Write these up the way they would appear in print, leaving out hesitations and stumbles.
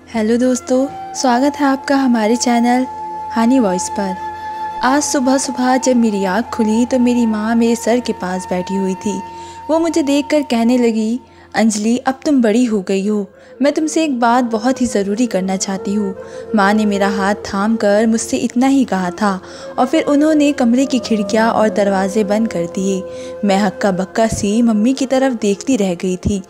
Hello दोस्तों, स्वागत है आपका हमारे चैनल हानी वॉइस पर। आज सुबह सुबह जब मेरी आँख खुली तो मेरी माँ मेरे सर के पास बैठी हुई थी। वो मुझे देखकर कहने लगी, अंजलि अब तुम बड़ी हो गई हो, मैं तुमसे एक बात बहुत ही ज़रूरी करना चाहती हूँ। माँ ने मेरा हाथ थाम कर मुझसे इतना ही कहा था और फिर उन्होंने कमरे की खिड़कियाँ और दरवाजे बंद कर दिए। मैं हक्का बक्का सी मम्मी की तरफ देखती रह गई थी।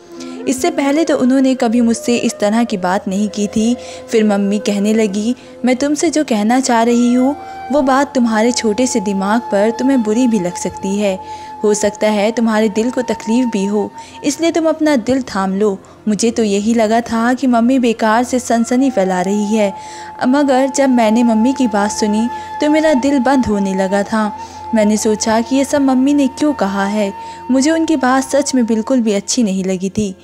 इससे पहले तो उन्होंने कभी मुझसे इस तरह की बात नहीं की थी। फिर मम्मी कहने लगी, मैं तुमसे जो कहना चाह रही हूँ वो बात तुम्हारे छोटे से दिमाग पर तुम्हें बुरी भी लग सकती है। हो सकता है तुम्हारे दिल को तकलीफ़ भी हो, इसलिए तुम अपना दिल थाम लो। मुझे तो यही लगा था कि मम्मी बेकार से सनसनी फैला रही है, मगर जब मैंने मम्मी की बात सुनी तो मेरा दिल बंद होने लगा था। मैंने सोचा कि ये सब मम्मी ने क्यों कहा है। मुझे उनकी बात सच में बिल्कुल भी अच्छी नहीं लगी थी।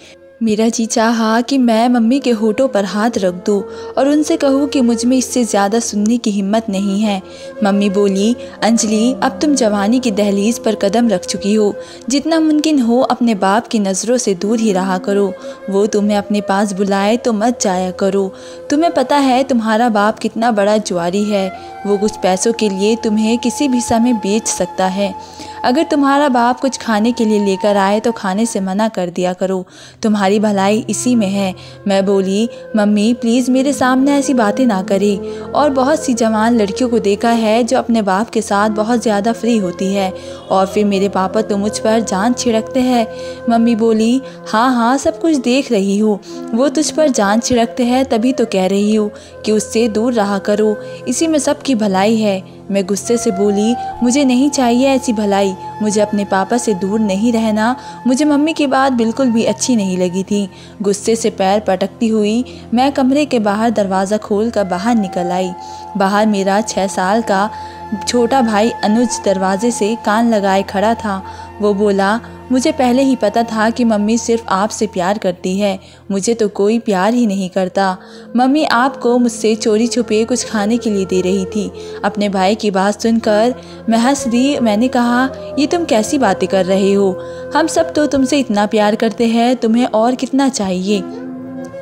मेरा जी चाहा कि मैं मम्मी के होठों पर हाथ रख दूं और उनसे कहूं कि मुझ में इससे ज़्यादा सुनने की हिम्मत नहीं है। मम्मी बोली, अंजलि अब तुम जवानी की दहलीज पर कदम रख चुकी हो, जितना मुमकिन हो अपने बाप की नज़रों से दूर ही रहा करो। वो तुम्हें अपने पास बुलाए तो मत जाया करो। तुम्हें पता है तुम्हारा बाप कितना बड़ा जुआरी है, वो कुछ पैसों के लिए तुम्हें किसी भी समय बेच सकता है। अगर तुम्हारा बाप कुछ खाने के लिए लेकर आए तो खाने से मना कर दिया करो, तुम्हारी भलाई इसी में है। मैं बोली, मम्मी प्लीज़ मेरे सामने ऐसी बातें ना करें। और बहुत सी जवान लड़कियों को देखा है जो अपने बाप के साथ बहुत ज़्यादा फ्री होती है और फिर मेरे पापा तो मुझ पर जान छिड़कते हैं। मम्मी बोली, हाँ हाँ सब कुछ देख रही हूँ, वो तुझ पर जान छिड़कते हैं तभी तो कह रही हूँ कि उससे दूर रहा करो, इसी में सबकी भलाई है। मैं गुस्से से बोली, मुझे नहीं चाहिए ऐसी भलाई, मुझे अपने पापा से दूर नहीं रहना। मुझे मम्मी की बात बिल्कुल भी अच्छी नहीं लगी थी। गुस्से से पैर पटकती हुई मैं कमरे के बाहर दरवाज़ा खोलकर बाहर निकल आई। बाहर मेरा 6 साल का छोटा भाई अनुज दरवाजे से कान लगाए खड़ा था। वो बोला, मुझे पहले ही पता था कि मम्मी सिर्फ आपसे प्यार करती है, मुझे तो कोई प्यार ही नहीं करता। मम्मी आपको मुझसे चोरी छुपे कुछ खाने के लिए दे रही थी। अपने भाई की बात सुनकर मैं हंस दी। मैंने कहा, ये तुम कैसी बातें कर रहे हो, हम सब तो तुमसे इतना प्यार करते हैं, तुम्हें और कितना चाहिए।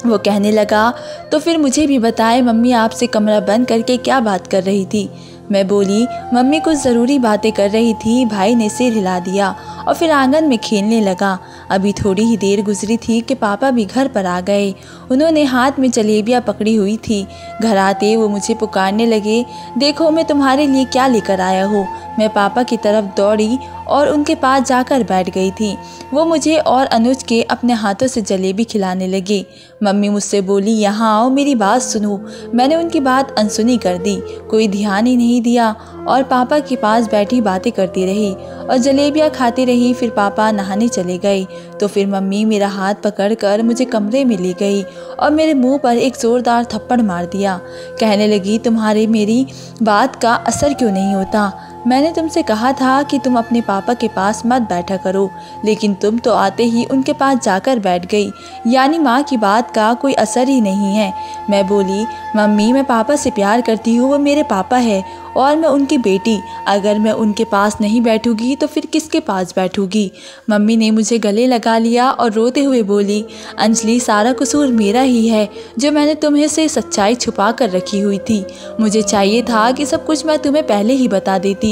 वो कहने लगा, तो फिर मुझे भी बताए मम्मी आपसे कमरा बंद करके क्या बात कर रही थी। मैं बोली, मम्मी कुछ ज़रूरी बातें कर रही थी। भाई ने सिर हिला दिया और फिर आंगन में खेलने लगा। अभी थोड़ी ही देर गुजरी थी कि पापा भी घर पर आ गए। उन्होंने हाथ में जलेबियाँ पकड़ी हुई थी। घर आते वो मुझे पुकारने लगे, देखो मैं तुम्हारे लिए क्या लेकर आया हूँ। मैं पापा की तरफ दौड़ी और उनके पास जाकर बैठ गई थी। वो मुझे और अनुज के अपने हाथों से जलेबी खिलाने लगे। मम्मी मुझसे बोली, यहाँ आओ मेरी बात सुनो। मैंने उनकी बात अनसुनी कर दी, कोई ध्यान ही नहीं दिया और पापा के पास बैठी बातें करती रही और जलेबियाँ खाती रही। फिर पापा नहाने चले गए तो फिर मम्मी मेरा हाथ पकड़कर मुझे कमरे में ले गई और मेरे मुंह पर एक ज़ोरदार थप्पड़ मार दिया। कहने लगी, तुम्हारे मेरी बात का असर क्यों नहीं होता। मैंने तुमसे कहा था कि तुम अपने पापा के पास मत बैठा करो, लेकिन तुम तो आते ही उनके पास जाकर बैठ गई, यानी माँ की बात का कोई असर ही नहीं है। मैं बोली, मम्मी मैं पापा से प्यार करती हूँ, वो मेरे पापा है और मैं उनकी बेटी। अगर मैं उनके पास नहीं बैठूंगी तो फिर किसके पास बैठूंगी। मम्मी ने मुझे गले लगा लिया और रोते हुए बोली, अंजलि सारा कसूर मेरा ही है जो मैंने तुम्हें से सच्चाई छुपा कर रखी हुई थी। मुझे चाहिए था कि सब कुछ मैं तुम्हें पहले ही बता देती।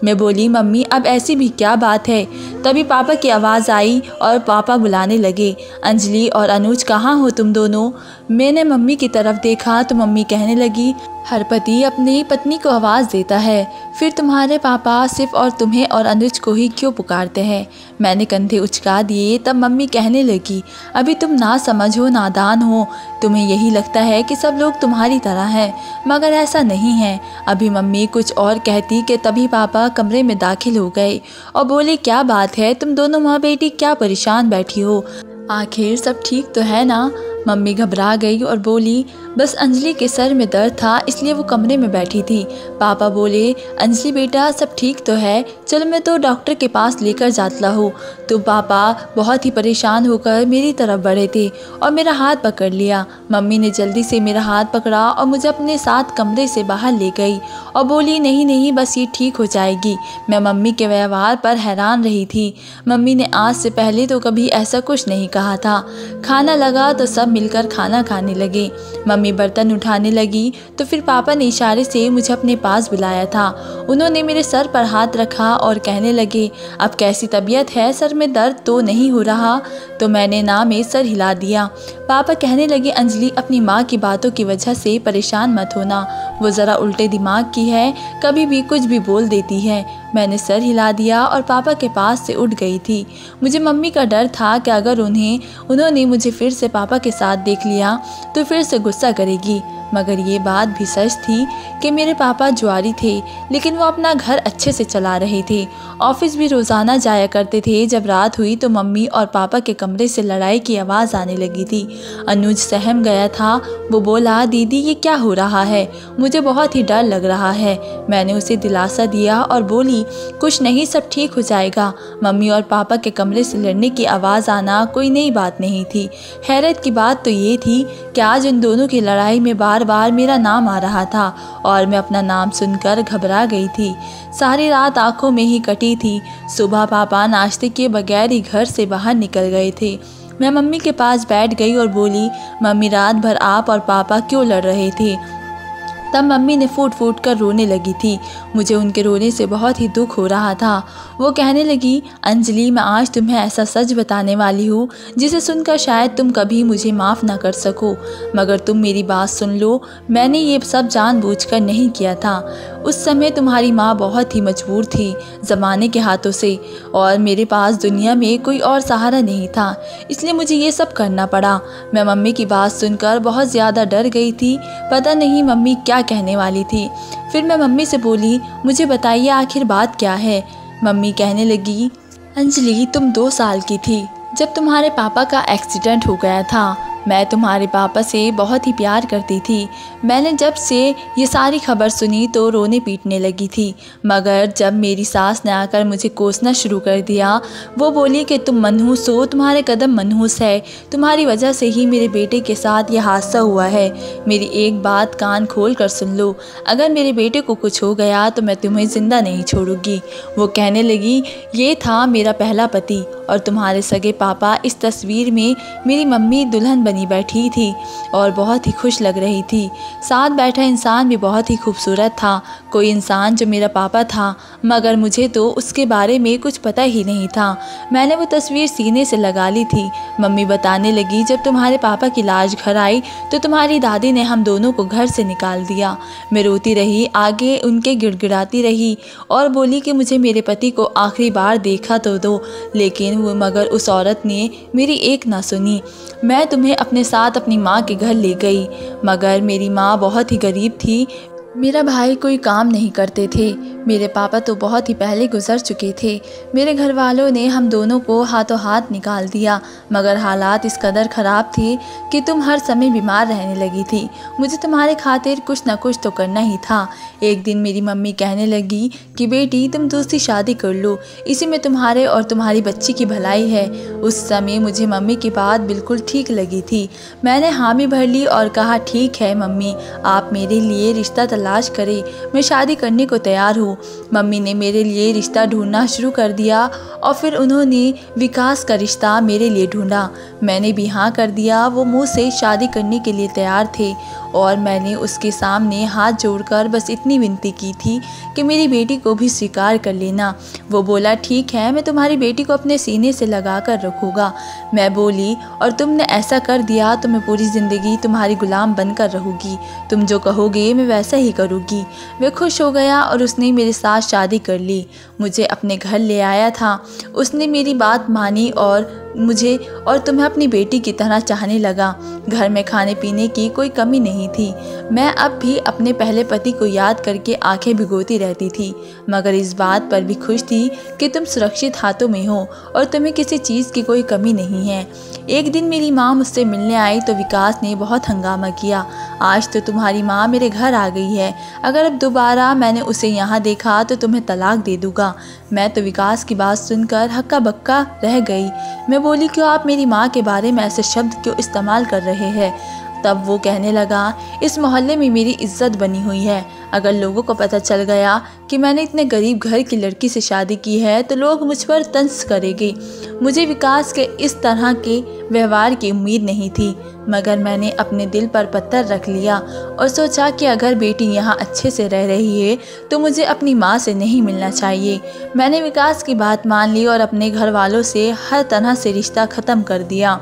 मैं बोली, मम्मी अब ऐसी भी क्या बात है। तभी पापा की आवाज़ आई और पापा बुलाने लगे, अंजलि और अनुज कहाँ हो तुम दोनों। मैंने मम्मी की तरफ देखा तो मम्मी कहने लगी, हर पति अपनी पत्नी को आवाज़ देता है, फिर तुम्हारे पापा सिर्फ और तुम्हें और अनुज को ही क्यों पुकारते हैं। मैंने कंधे उचका दिए। तब मम्मी कहने लगी, अभी तुम ना समझ हो, नादान हो, तुम्हें यही लगता है कि सब लोग तुम्हारी तरह हैं, मगर ऐसा नहीं है। अभी मम्मी कुछ और कहती कि तभी पापा कमरे में दाखिल हो गए और बोले, क्या बात है तुम दोनों माँ बेटी क्या परेशान बैठी हो, आखिर सब ठीक तो है ना। मम्मी घबरा गई और बोली, बस अंजलि के सर में दर्द था इसलिए वो कमरे में बैठी थी। पापा बोले, अंजलि बेटा सब ठीक तो है, चलो मैं तो डॉक्टर के पास लेकर जाता हूँ। तो पापा बहुत ही परेशान होकर मेरी तरफ बढ़े थे और मेरा हाथ पकड़ लिया। मम्मी ने जल्दी से मेरा हाथ पकड़ा और मुझे अपने साथ कमरे से बाहर ले गई और बोली, नहीं नहीं बस ये ठीक हो जाएगी। मैं मम्मी के व्यवहार पर हैरान रही थी। मम्मी ने आज से पहले तो कभी ऐसा कुछ नहीं कहा था। खाना लगा तो सब मिलकर खाना खाने लगे। मम्मी बर्तन उठाने लगी तो फिर पापा ने इशारे से मुझे अपने पास बुलाया था। उन्होंने मेरे सर पर हाथ रखा और कहने लगे, अब कैसी तबीयत है, सर में दर्द तो नहीं हो रहा? तो मैंने ना में सर हिला दिया। पापा कहने लगे, अंजलि अपनी माँ की बातों की वजह से परेशान मत होना, वो ज़रा उल्टे दिमाग की है, कभी भी कुछ भी बोल देती है। मैंने सर हिला दिया और पापा के पास से उठ गई थी। मुझे मम्मी का डर था कि अगर उन्होंने मुझे फिर से पापा के साथ देख लिया तो फिर से गुस्सा करेगी। मगर ये बात भी सच थी कि मेरे पापा जुआरी थे, लेकिन वो अपना घर अच्छे से चला रहे थे। ऑफिस भी रोज़ाना जाया करते थे। जब रात हुई तो मम्मी और पापा के कमरे से लड़ाई की आवाज़ आने लगी थी। अनुज सहम गया था। वो बोला, दीदी ये क्या हो रहा है, मुझे बहुत ही डर लग रहा है। मैंने उसे दिलासा दिया और बोली, कुछ नहीं, सब ठीक हो जाएगा। मम्मी और पापा के कमरे से लड़ने की आवाज़ आना कोई नई बात नहीं थी। हैरत की बात तो ये थी कि आज उन दोनों की लड़ाई में बार बार मेरा नाम आ रहा था और मैं अपना नाम सुनकर घबरा गई थी। सारी रात आंखों में ही कटी थी। सुबह पापा नाश्ते के बगैर ही घर से बाहर निकल गए थे। मैं मम्मी के पास बैठ गई और बोली, मम्मी रात भर आप और पापा क्यों लड़ रहे थे? तब मम्मी ने फूट फूट कर रोने लगी थी। मुझे उनके रोने से बहुत ही दुख हो रहा था। वो कहने लगी, अंजलि मैं आज तुम्हें ऐसा सच बताने वाली हूँ जिसे सुनकर शायद तुम कभी मुझे माफ़ ना कर सको, मगर तुम मेरी बात सुन लो। मैंने ये सब जानबूझकर नहीं किया था। उस समय तुम्हारी माँ बहुत ही मजबूर थी ज़माने के हाथों से, और मेरे पास दुनिया में कोई और सहारा नहीं था, इसलिए मुझे ये सब करना पड़ा। मैं मम्मी की बात सुनकर बहुत ज़्यादा डर गई थी। पता नहीं मम्मी क्या कहने वाली थी। फिर मैं मम्मी से बोली, मुझे बताइए आखिर बात क्या है? मम्मी कहने लगी, अंजलि तुम 2 साल की थी जब तुम्हारे पापा का एक्सीडेंट हो गया था। मैं तुम्हारे पापा से बहुत ही प्यार करती थी। मैंने जब से ये सारी खबर सुनी तो रोने पीटने लगी थी, मगर जब मेरी सास ने आकर मुझे कोसना शुरू कर दिया, वो बोली कि तुम मनहूस हो, तुम्हारे कदम मनहूस है, तुम्हारी वजह से ही मेरे बेटे के साथ यह हादसा हुआ है। मेरी एक बात कान खोल कर सुन लो, अगर मेरे बेटे को कुछ हो गया तो मैं तुम्हें ज़िंदा नहीं छोड़ूंगी। वो कहने लगी, ये था मेरा पहला पति और तुम्हारे सगे पापा। इस तस्वीर में मेरी मम्मी दुल्हन बनी बैठी थी और बहुत ही खुश लग रही थी। साथ बैठा इंसान भी बहुत ही खूबसूरत था, कोई इंसान जो मेरा पापा था, मगर मुझे तो उसके बारे में कुछ पता ही नहीं था। मैंने वो तस्वीर सीने से लगा ली थी। मम्मी बताने लगी, जब तुम्हारे पापा की लाश घर आई तो तुम्हारी दादी ने हम दोनों को घर से निकाल दिया। मैं रोती रही, आगे उनके गिड़गिड़ाती रही और बोली कि मुझे मेरे पति को आखिरी बार देखा तो दो, लेकिन मगर उस औरत ने मेरी एक ना सुनी। मैं तुम्हें अपने साथ अपनी माँ के घर ले गई, मगर मेरी माँ बहुत ही गरीब थी। मेरा भाई कोई काम नहीं करते थे। मेरे पापा तो बहुत ही पहले गुजर चुके थे। मेरे घर वालों ने हम दोनों को हाथों हाथ निकाल दिया, मगर हालात इस कदर ख़राब थे कि तुम हर समय बीमार रहने लगी थी। मुझे तुम्हारे खातिर कुछ न कुछ तो करना ही था। एक दिन मेरी मम्मी कहने लगी कि बेटी तुम दूसरी शादी कर लो, इसी में तुम्हारे और तुम्हारी बच्ची की भलाई है। उस समय मुझे मम्मी की बात बिल्कुल ठीक लगी थी। मैंने हामी भर ली और कहा, ठीक है मम्मी, आप मेरे लिए रिश्ता तलाश करें, मैं शादी करने को तैयार हूँ। मम्मी ने मेरे लिए रिश्ता ढूंढना शुरू कर दिया और फिर उन्होंने विकास का रिश्ता मेरे लिए ढूंढा। मैंने भी हाँ कर दिया। वो मुझ से शादी करने के लिए तैयार थे और मैंने उसके सामने हाथ जोड़कर बस इतनी विनती की थी कि मेरी बेटी को भी स्वीकार कर लेना। वो बोला, ठीक है, मैं तुम्हारी बेटी को अपने सीने से लगा कर रखूँगा। मैं बोली, और तुमने ऐसा कर दिया तो मैं पूरी ज़िंदगी तुम्हारी गुलाम बनकर रहूँगी, तुम जो कहोगे मैं वैसा ही करूँगी। वह खुश हो गया और उसने मेरे साथ शादी कर ली। मुझे अपने घर ले आया था। उसने मेरी बात मानी और मुझे और तुम्हें अपनी बेटी की तरह चाहने लगा। घर में खाने पीने की कोई कमी नहीं थी। मैं अब भी अपने पहले पति को याद करके आंखें भिगोती रहती थी, मगर इस बात पर भी खुश थी कि तुम सुरक्षित हाथों में हो और तुम्हें किसी चीज़ की कोई कमी नहीं है। एक दिन मेरी माँ मुझसे मिलने आई तो विकास ने बहुत हंगामा किया, आज तो तुम्हारी माँ मेरे घर आ गई है, अगर अब दोबारा मैंने उसे यहाँ देखा तो तुम्हें तलाक दे दूँगा। मैं तो विकास की बात सुनकर हक्का बक्का रह गई। मैं बोली, क्यों आप मेरी माँ के बारे में ऐसे शब्द क्यों इस्तेमाल कर रहे हैं? तब वो कहने लगा, इस मोहल्ले में मेरी इज्जत बनी हुई है। अगर लोगों को पता चल गया कि मैंने इतने गरीब घर की लड़की से शादी की है तो लोग मुझ पर तंज करेंगे। मुझे विकास के इस तरह के व्यवहार की उम्मीद नहीं थी, मगर मैंने अपने दिल पर पत्थर रख लिया और सोचा कि अगर बेटी यहाँ अच्छे से रह रही है तो मुझे अपनी माँ से नहीं मिलना चाहिए। मैंने विकास की बात मान ली और अपने घर वालों से हर तरह से रिश्ता ख़त्म कर दिया।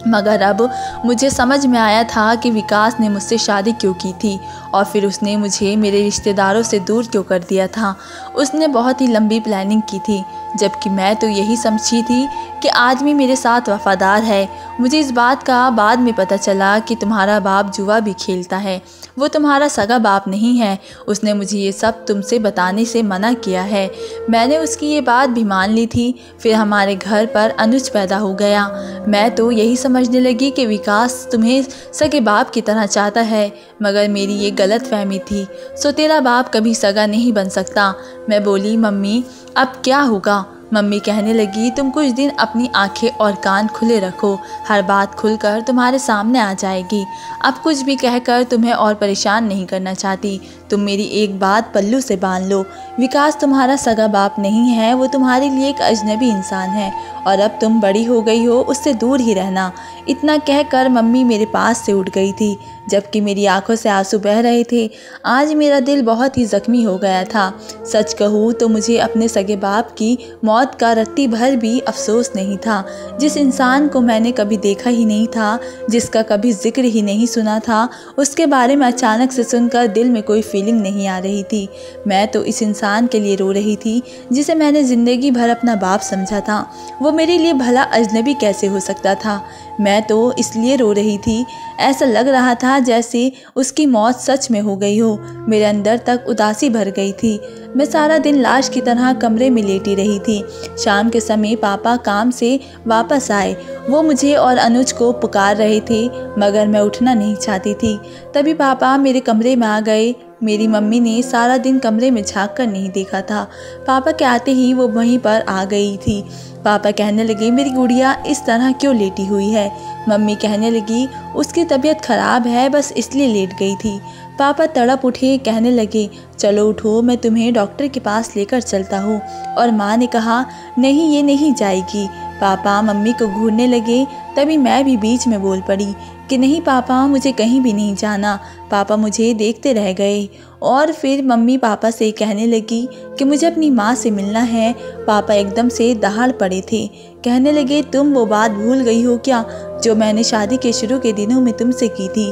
मगर अब मुझे समझ में आया था कि विकास ने मुझसे शादी क्यों की थी और फिर उसने मुझे मेरे रिश्तेदारों से दूर क्यों कर दिया था। उसने बहुत ही लंबी प्लानिंग की थी, जबकि मैं तो यही समझी थी कि आदमी मेरे साथ वफादार है। मुझे इस बात का बाद में पता चला कि तुम्हारा बाप जुआ भी खेलता है, वो तुम्हारा सगा बाप नहीं है। उसने मुझे ये सब तुमसे बताने से मना किया है। मैंने उसकी ये बात भी मान ली थी। फिर हमारे घर पर अनुज पैदा हो गया। मैं तो यही समझने लगी कि विकास तुम्हें सगे बाप की तरह चाहता है, मगर मेरी ये गलत फहमी थी। सो तेरा बाप कभी सगा नहीं बन सकता। मैं बोली, मम्मी अब क्या होगा? मम्मी कहने लगी, तुम कुछ दिन अपनी आंखें और कान खुले रखो, हर बात खुलकर तुम्हारे सामने आ जाएगी। अब कुछ भी कहकर तुम्हें और परेशान नहीं करना चाहती। तुम मेरी एक बात पल्लू से बांध लो, विकास तुम्हारा सगा बाप नहीं है, वो तुम्हारे लिए एक अजनबी इंसान है और अब तुम बड़ी हो गई हो, उससे दूर ही रहना। इतना कहकर मम्मी मेरे पास से उठ गई थी, जबकि मेरी आंखों से आंसू बह रहे थे। आज मेरा दिल बहुत ही ज़ख्मी हो गया था। सच कहूँ तो मुझे अपने सगे बाप की मौत का रत्ती भर भी अफसोस नहीं था। जिस इंसान को मैंने कभी देखा ही नहीं था, जिसका कभी जिक्र ही नहीं सुना था, उसके बारे में अचानक से सुनकर दिल में कोई फीलिंग नहीं आ रही थी। मैं तो इस इंसान के लिए रो रही थी जिसे मैंने ज़िंदगी भर अपना बाप समझा था। वो मेरे लिए भला अजनबी कैसे हो सकता था? मैं तो इसलिए रो रही थी, ऐसा लग रहा था जैसे उसकी मौत सच में हो गई हो। मेरे अंदर तक उदासी भर गई थी। मैं सारा दिन लाश की तरह कमरे में लेटी रही थी। शाम के समय पापा काम से वापस आए। वो मुझे और अनुज को पुकार रहे थे, मगर मैं उठना नहीं चाहती थी। तभी पापा मेरे कमरे में आ गए। मेरी मम्मी ने सारा दिन कमरे में झांक कर नहीं देखा था। पापा के आते ही वो वहीं पर आ गई थी। पापा कहने लगे, मेरी गुड़िया इस तरह क्यों लेटी हुई है? मम्मी कहने लगी, उसकी तबीयत खराब है, बस इसलिए लेट गई थी। पापा तड़प उठे, कहने लगे, चलो उठो, मैं तुम्हें डॉक्टर के पास लेकर चलता हूँ। और माँ ने कहा, नहीं ये नहीं जाएगी। पापा मम्मी को घूरने लगे। तभी मैं भी बीच में बोल पड़ी कि नहीं पापा, मुझे कहीं भी नहीं जाना। पापा मुझे देखते रह गए और फिर मम्मी पापा से कहने लगी कि मुझे अपनी माँ से मिलना है। पापा एकदम से दहाड़ पड़े थे। कहने लगे, तुम वो बात भूल गई हो क्या जो मैंने शादी के शुरू के दिनों में तुमसे की थी?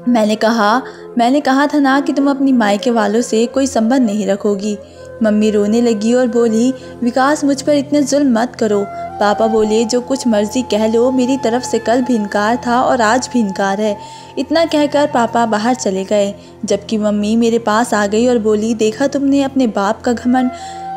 मैंने कहा था ना कि तुम अपनी मायके वालों से कोई संबंध नहीं रखोगी। मम्मी रोने लगी और बोली, विकास मुझ पर इतने जुल्म मत करो। पापा बोले, जो कुछ मर्जी कह लो, मेरी तरफ से कल भी इनकार था और आज भी इनकार है। इतना कहकर पापा बाहर चले गए, जबकि मम्मी मेरे पास आ गई और बोली, देखा तुमने अपने बाप का घमंड।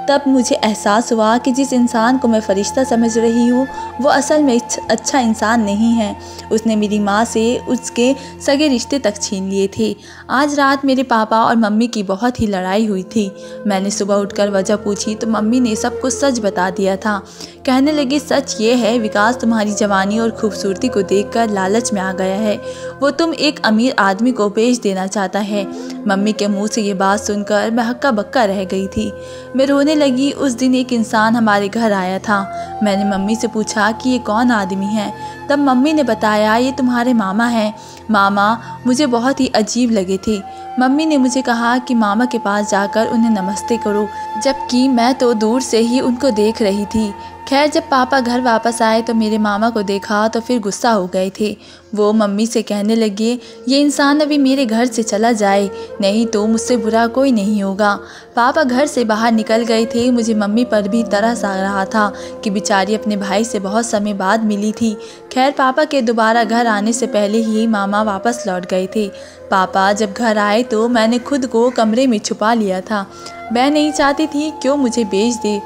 तब मुझे एहसास हुआ कि जिस इंसान को मैं फरिश्ता समझ रही हूँ वो असल में अच्छा इंसान नहीं है। उसने मेरी माँ से उसके सगे रिश्ते तक छीन लिए थे। आज रात मेरे पापा और मम्मी की बहुत ही लड़ाई हुई थी। मैंने सुबह उठकर वजह पूछी तो मम्मी ने सब कुछ सच बता दिया था। कहने लगी, सच ये है विकास तुम्हारी जवानी और खूबसूरती को देखकर लालच में आ गया है। वो तुम एक अमीर आदमी को बेच देना चाहता है। मम्मी के मुंह से ये बात सुनकर मैं हक्का बक्का रह गई थी। मैं रोने लगी। उस दिन एक इंसान हमारे घर आया था। मैंने मम्मी से पूछा कि ये कौन आदमी है। तब मम्मी ने बताया, ये तुम्हारे मामा हैं। मामा मुझे बहुत ही अजीब लगे थे। मम्मी ने मुझे कहा कि मामा के पास जाकर उन्हें नमस्ते करो, जबकि मैं तो दूर से ही उनको देख रही थी। खैर जब पापा घर वापस आए तो मेरे मामा को देखा तो फिर गुस्सा हो गए थे। वो मम्मी से कहने लगे, ये इंसान अभी मेरे घर से चला जाए, नहीं तो मुझसे बुरा कोई नहीं होगा। पापा घर से बाहर निकल गए थे। मुझे मम्मी पर भी तरस आ रहा था कि बेचारी अपने भाई से बहुत समय बाद मिली थी। खैर पापा के दोबारा घर आने से पहले ही मामा वापस लौट गए थे। पापा जब घर आए तो मैंने खुद को कमरे में छुपा लिया था। मैं नहीं चाहती थी क्यों मुझे बेच दे।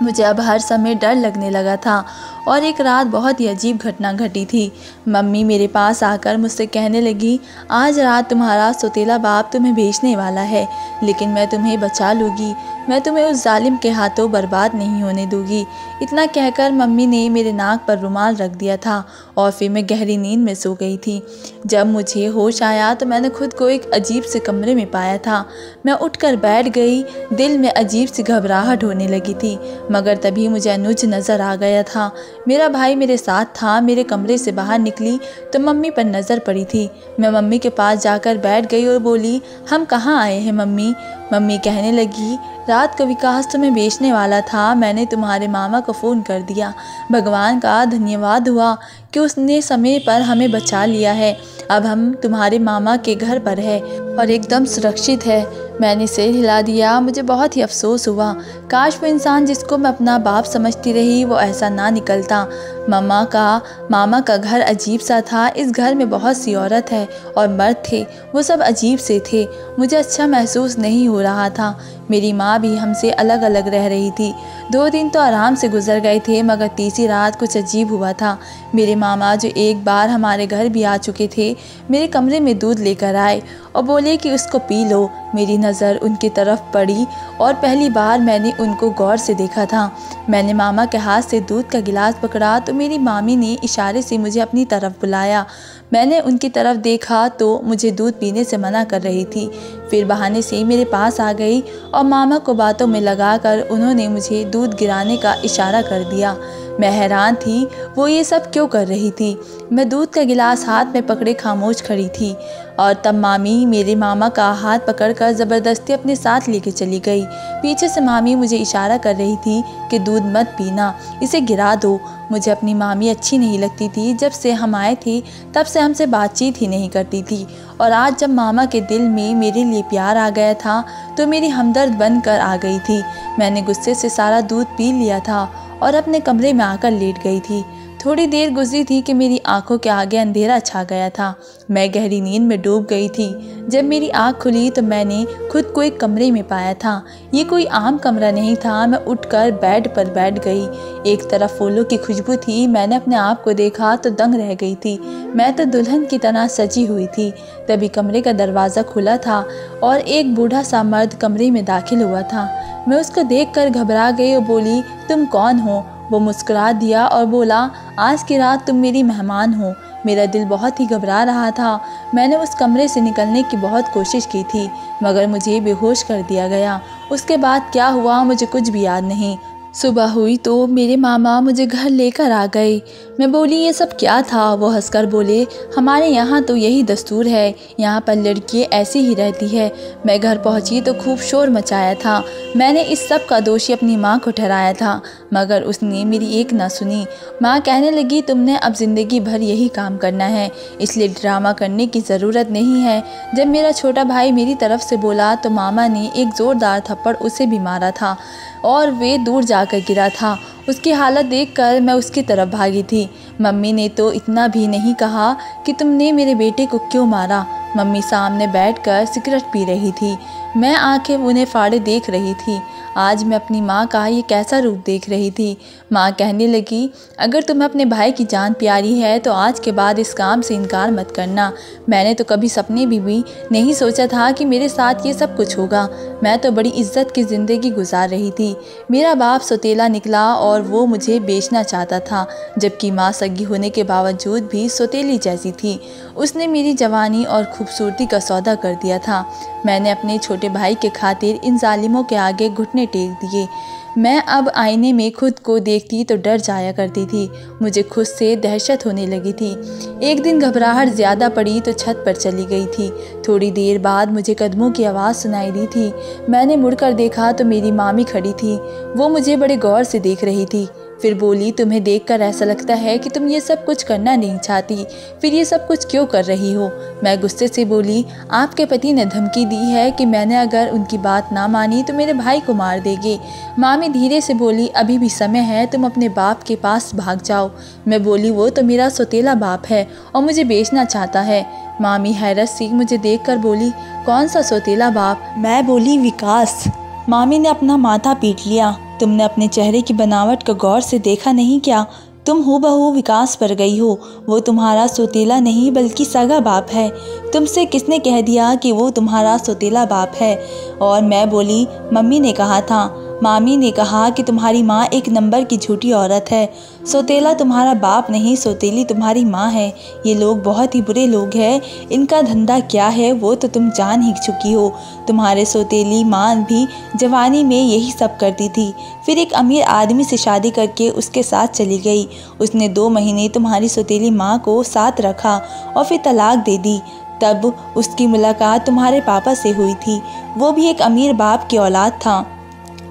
मुझे अब हर समय डर लगने लगा था। और एक रात बहुत ही अजीब घटना घटी थी। मम्मी मेरे पास आकर मुझसे कहने लगी, आज रात तुम्हारा सौतेला बाप तुम्हें बेचने वाला है, लेकिन मैं तुम्हें बचा लूँगी। मैं तुम्हें उस जालिम के हाथों बर्बाद नहीं होने दूंगी। इतना कहकर मम्मी ने मेरे नाक पर रुमाल रख दिया था और फिर मैं गहरी नींद में सो गई थी। जब मुझे होश आया तो मैंने खुद को एक अजीब से कमरे में पाया था। मैं उठकर बैठ गई। दिल में अजीब सी घबराहट होने लगी थी, मगर तभी मुझे अनुज नज़र आ गया था। मेरा भाई मेरे साथ था। मेरे कमरे से बाहर निकली तो मम्मी पर नज़र पड़ी थी। मैं मम्मी के पास जाकर बैठ गई और बोली, हम कहाँ आए हैं मम्मी? मम्मी कहने लगी, रात को विकास तुम्हें बेचने वाला था, मैंने तुम्हारे मामा को फ़ोन कर दिया। भगवान का धन्यवाद हुआ कि उसने समय पर हमें बचा लिया है। अब हम तुम्हारे मामा के घर पर है और एकदम सुरक्षित है। मैंने सिर हिला दिया। मुझे बहुत ही अफसोस हुआ। काश वो इंसान जिसको मैं अपना बाप समझती रही वो ऐसा ना निकलता। मामा का घर अजीब सा था। इस घर में बहुत सी औरत है और मर्द थे, वो सब अजीब से थे। मुझे अच्छा महसूस नहीं हो रहा था। मेरी माँ भी हमसे अलग अलग रह रही थी। 2 दिन तो आराम से गुजर गए थे, मगर तीसरी रात कुछ अजीब हुआ था। मेरे मामा जो एक बार हमारे घर भी आ चुके थे, मेरे कमरे में दूध लेकर आए और बोले कि उसको पी लो। मेरी नज़र उनकी तरफ पड़ी और पहली बार मैंने उनको गौर से देखा था। मैंने मामा के हाथ से दूध का गिलास पकड़ा तो मेरी मामी ने इशारे से मुझे अपनी तरफ बुलाया। मैंने उनकी तरफ देखा तो मुझे दूध पीने से मना कर रही थी। फिर बहाने से मेरे पास आ गई और मामा को बातों में लगाकर उन्होंने मुझे दूध गिराने का इशारा कर दिया। मैं हैरान थी, वो ये सब क्यों कर रही थी। मैं दूध का गिलास हाथ में पकड़े खामोश खड़ी थी और तब मामी मेरे मामा का हाथ पकड़कर ज़बरदस्ती अपने साथ लेके चली गई। पीछे से मामी मुझे इशारा कर रही थी कि दूध मत पीना, इसे गिरा दो। मुझे अपनी मामी अच्छी नहीं लगती थी। जब से हम आए थे तब से हमसे बातचीत ही नहीं करती थी और आज जब मामा के दिल में मेरे लिए प्यार आ गया था तो मेरी हमदर्द बनकर आ गई थी। मैंने गुस्से से सारा दूध पी लिया था और अपने कमरे में आकर लेट गई थी। थोड़ी देर गुजरी थी कि मेरी आंखों के आगे अंधेरा छा गया था। मैं गहरी नींद में डूब गई थी। जब मेरी आंख खुली तो मैंने खुद को एक कमरे में पाया था। ये कोई आम कमरा नहीं था। मैं उठकर बेड पर बैठ गई। एक तरफ फूलों की खुशबू थी। मैंने अपने आप को देखा तो दंग रह गई थी। मैं तो दुल्हन की तरह सजी हुई थी। तभी कमरे का दरवाज़ा खुला था और एक बूढ़ा सा मर्द कमरे में दाखिल हुआ था। मैं उसको देखकर घबरा गई और बोली, तुम कौन हो? वो मुस्कुरा दिया और बोला, आज की रात तुम मेरी मेहमान हो। मेरा दिल बहुत ही घबरा रहा था। मैंने उस कमरे से निकलने की बहुत कोशिश की थी, मगर मुझे बेहोश कर दिया गया। उसके बाद क्या हुआ मुझे कुछ भी याद नहीं। सुबह हुई तो मेरे मामा मुझे घर लेकर आ गए। मैं बोली, ये सब क्या था? वो हंसकर बोले, हमारे यहाँ तो यही दस्तूर है, यहाँ पर लड़कियाँ ऐसी ही रहती है। मैं घर पहुँची तो खूब शोर मचाया था। मैंने इस सब का दोषी अपनी माँ को ठहराया था, मगर उसने मेरी एक ना सुनी। माँ कहने लगी, तुमने अब ज़िंदगी भर यही काम करना है, इसलिए ड्रामा करने की ज़रूरत नहीं है। जब मेरा छोटा भाई मेरी तरफ से बोला तो मामा ने एक ज़ोरदार थप्पड़ उसे भी मारा था और वे दूर जाकर गिरा था। उसकी हालत देखकर मैं उसकी तरफ भागी थी। मम्मी ने तो इतना भी नहीं कहा कि तुमने मेरे बेटे को क्यों मारा। मम्मी सामने बैठकर सिगरेट पी रही थी। मैं आंखें उन्हें फाड़े देख रही थी। आज मैं अपनी माँ का ये कैसा रूप देख रही थी। माँ कहने लगी, अगर तुम्हें अपने भाई की जान प्यारी है तो आज के बाद इस काम से इनकार मत करना। मैंने तो कभी सपने भी नहीं सोचा था कि मेरे साथ ये सब कुछ होगा। मैं तो बड़ी इज्जत की ज़िंदगी गुजार रही थी। मेरा बाप सौतेला निकला और वो मुझे बेचना चाहता था, जबकि माँ सगी होने के बावजूद भी सौतेली जैसी थी। उसने मेरी जवानी और खूबसूरती का सौदा कर दिया था। मैंने अपने छोटे भाई के खातिर इन जालिमों के आगे घुटने टेक दिए। मैं अब आईने में खुद को देखती तो डर जाया करती थी। मुझे खुद से दहशत होने लगी थी। एक दिन घबराहट ज़्यादा पड़ी तो छत पर चली गई थी। थोड़ी देर बाद मुझे कदमों की आवाज़ सुनाई दी थी। मैंने मुड़कर देखा तो मेरी मामी खड़ी थी। वो मुझे बड़े गौर से देख रही थी। फिर बोली, तुम्हें देखकर ऐसा लगता है कि तुम ये सब कुछ करना नहीं चाहती, फिर ये सब कुछ क्यों कर रही हो? मैं गुस्से से बोली, आपके पति ने धमकी दी है कि मैंने अगर उनकी बात ना मानी तो मेरे भाई को मार देंगे। मामी धीरे से बोली, अभी भी समय है, तुम अपने बाप के पास भाग जाओ। मैं बोली, वो तो मेरा सौतेला बाप है और मुझे बेचना चाहता है। मामी हैरत से मुझे देखकर बोली, कौन सा सौतेला बाप? मैं बोली, विकास। मामी ने अपना माथा पीट लिया। तुमने अपने चेहरे की बनावट को गौर से देखा नहीं क्या? तुम हूबहू विकास पर गई हो। वो तुम्हारा सौतेला नहीं बल्कि सगा बाप है। तुमसे किसने कह दिया कि वो तुम्हारा सौतेला बाप है? और मैं बोली, मम्मी ने कहा था, मामी ने कहा कि तुम्हारी माँ एक नंबर की झूठी औरत है। सौतेला तुम्हारा बाप नहीं, सौतेली तुम्हारी माँ है। ये लोग बहुत ही बुरे लोग हैं। इनका धंधा क्या है वो तो तुम जान ही चुकी हो। तुम्हारे सौतेली माँ भी जवानी में यही सब करती थी। फिर एक अमीर आदमी से शादी करके उसके साथ चली गई। उसने 2 महीने तुम्हारी सौतेली माँ को साथ रखा और फिर तलाक दे दी। तब उसकी मुलाकात तुम्हारे पापा से हुई थी। वो भी एक अमीर बाप की औलाद था।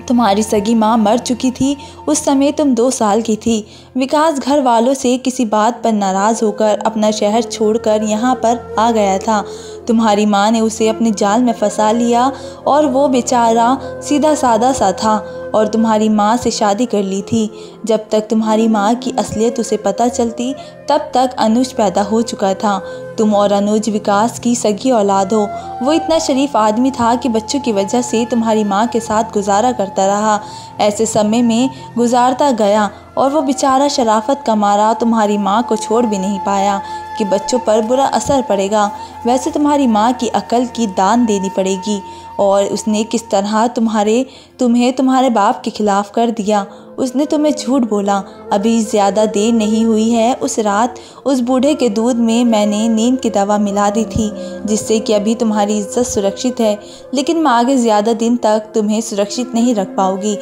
तुम्हारी सगी माँ मर चुकी थी। उस समय तुम 2 साल की थी। विकास घर वालों से किसी बात पर नाराज़ होकर अपना शहर छोड़कर यहाँ पर आ गया था। तुम्हारी माँ ने उसे अपने जाल में फंसा लिया और वो बेचारा सीधा सादा सा था और तुम्हारी माँ से शादी कर ली थी। जब तक तुम्हारी माँ की असलियत उसे पता चलती तब तक अनुज पैदा हो चुका था। तुम और अनुज विकास की सगी औलाद हो। वो इतना शरीफ आदमी था कि बच्चों की वजह से तुम्हारी माँ के साथ गुजारा करता रहा। ऐसे समय में गुजारता गया और वो बेचारा शराफत का मारा तुम्हारी माँ को छोड़ भी नहीं पाया कि बच्चों पर बुरा असर पड़ेगा। वैसे तुम्हारी माँ की अकल की दान देनी पड़ेगी। और उसने किस तरह तुम्हें तुम्हारे बाप के खिलाफ कर दिया। उसने तुम्हें झूठ बोला। अभी ज़्यादा देर नहीं हुई है, उस रात उस बूढ़े के दूध में मैंने नींद की दवा मिला दी थी जिससे कि अभी तुम्हारी इज्जत सुरक्षित है, लेकिन मैं आगे ज़्यादा दिन तक तुम्हें सुरक्षित नहीं रख पाऊंगी।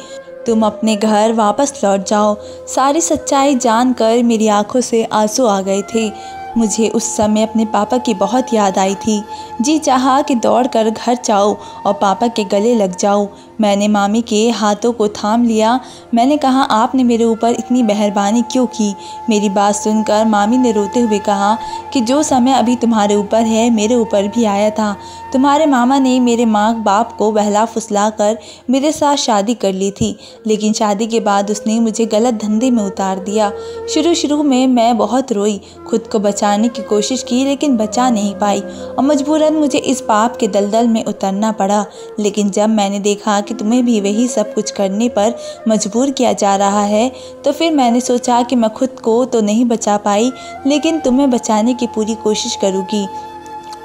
तुम अपने घर वापस लौट जाओ। सारी सच्चाई जानकर मेरी आंखों से आंसू आ गए थे। मुझे उस समय अपने पापा की बहुत याद आई थी। जी चाहा कि दौड़कर घर जाऊं और पापा के गले लग जाऊं। मैंने मामी के हाथों को थाम लिया। मैंने कहा, आपने मेरे ऊपर इतनी मेहरबानी क्यों की? मेरी बात सुनकर मामी ने रोते हुए कहा कि जो समय अभी तुम्हारे ऊपर है मेरे ऊपर भी आया था। तुम्हारे मामा ने मेरे माँ बाप को बहला फुसला कर मेरे साथ शादी कर ली थी, लेकिन शादी के बाद उसने मुझे गलत धंधे में उतार दिया। शुरू में मैं बहुत रोई, खुद को बचाने की कोशिश की लेकिन बचा नहीं पाई और मजबूरन मुझे इस पाप के दलदल में उतरना पड़ा। लेकिन जब मैंने देखा कि तुम्हें भी वही सब कुछ करने पर मजबूर किया जा रहा है तो फिर मैंने सोचा कि मैं खुद को तो नहीं बचा पाई लेकिन तुम्हें बचाने की पूरी कोशिश करूँगी।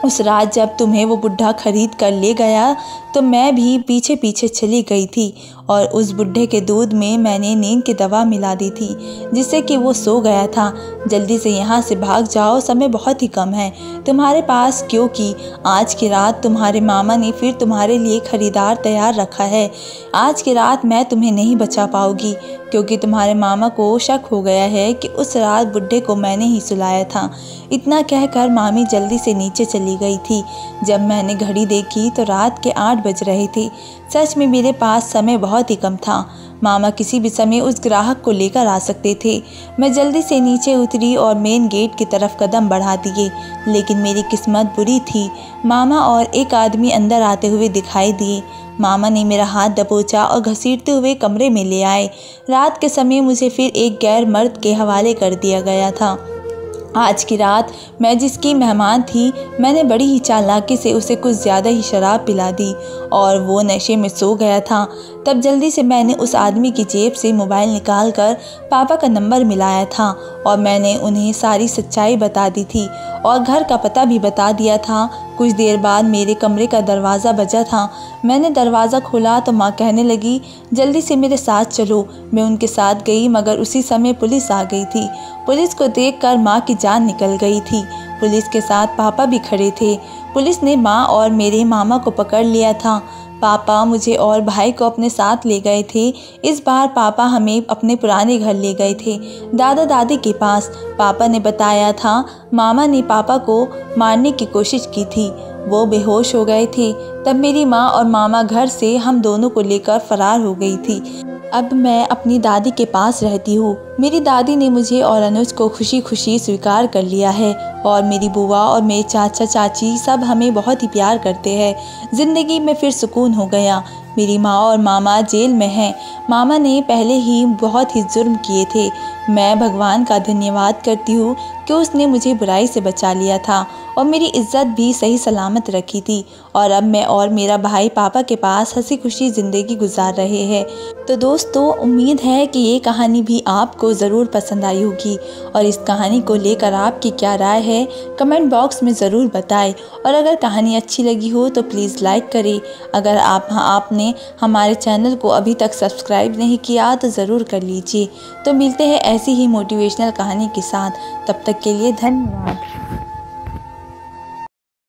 उस रात जब तुम्हें वो बुढ़ा खरीद कर ले गया तो मैं भी पीछे पीछे चली गई थी और उस बुढ़े के दूध में मैंने नींद की दवा मिला दी थी जिससे कि वो सो गया था। जल्दी से यहाँ से भाग जाओ, समय बहुत ही कम है तुम्हारे पास, क्योंकि आज की रात तुम्हारे मामा ने फिर तुम्हारे लिए खरीदार तैयार रखा है। आज की रात मैं तुम्हें नहीं बचा पाऊंगी क्योंकि तुम्हारे मामा को शक हो गया है कि उस रात बुढ़े को मैंने ही सुलाया था। इतना कहकर मामी जल्दी से नीचे चली गई थी। जब मैंने घड़ी देखी तो रात के 8 बज रहे थे। सच में मेरे पास समय बहुत ही कम था। मामा किसी भी समय उस ग्राहक को लेकर आ सकते थे। मैं जल्दी से नीचे उतरी और मेन गेट की तरफ कदम बढ़ा दिए, लेकिन मेरी किस्मत बुरी थी। मामा और एक आदमी अंदर आते हुए दिखाई दिए। मामा ने मेरा हाथ दबोचा और घसीटते हुए कमरे में ले आए। रात के समय मुझे फिर एक गैर मर्द के हवाले कर दिया गया था। आज की रात मैं जिसकी मेहमान थी, मैंने बड़ी ही चालाकी से उसे कुछ ज़्यादा ही शराब पिला दी और वो नशे में सो गया था। तब जल्दी से मैंने उस आदमी की जेब से मोबाइल निकालकर पापा का नंबर मिलाया था और मैंने उन्हें सारी सच्चाई बता दी थी और घर का पता भी बता दिया था। कुछ देर बाद मेरे कमरे का दरवाज़ा बजा था। मैंने दरवाज़ा खोला तो माँ कहने लगी, जल्दी से मेरे साथ चलो। मैं उनके साथ गई मगर उसी समय पुलिस आ गई थी। पुलिस को देखकर माँ की जान निकल गई थी। पुलिस के साथ पापा भी खड़े थे। पुलिस ने माँ और मेरे मामा को पकड़ लिया था। पापा मुझे और भाई को अपने साथ ले गए थे। इस बार पापा हमें अपने पुराने घर ले गए थे, दादा दादी के पास। पापा ने बताया था मामा ने पापा को मारने की कोशिश की थी, वो बेहोश हो गए थे। तब मेरी माँ और मामा घर से हम दोनों को लेकर फरार हो गई थी। अब मैं अपनी दादी के पास रहती हूँ। मेरी दादी ने मुझे और अनुज को खुशी खुशी स्वीकार कर लिया है और मेरी बुआ और मेरे चाचा चाची सब हमें बहुत ही प्यार करते हैं। ज़िंदगी में फिर सुकून हो गया। मेरी माँ और मामा जेल में हैं। मामा ने पहले ही बहुत ही जुर्म किए थे। मैं भगवान का धन्यवाद करती हूँ कि उसने मुझे बुराई से बचा लिया था और मेरी इज्जत भी सही सलामत रखी थी और अब मैं और मेरा भाई पापा के पास हंसी खुशी ज़िंदगी गुजार रहे हैं। तो दोस्तों, उम्मीद है कि ये कहानी भी आपको ज़रूर पसंद आई होगी और इस कहानी को लेकर आपकी क्या राय है कमेंट बॉक्स में ज़रूर बताएं। और अगर कहानी अच्छी लगी हो तो प्लीज़ लाइक करें। अगर आपने हमारे चैनल को अभी तक सब्सक्राइब नहीं किया तो ज़रूर कर लीजिए। तो मिलते हैं ऐसी ही मोटिवेशनल कहानी के साथ। तब तक के लिए धन्यवाद।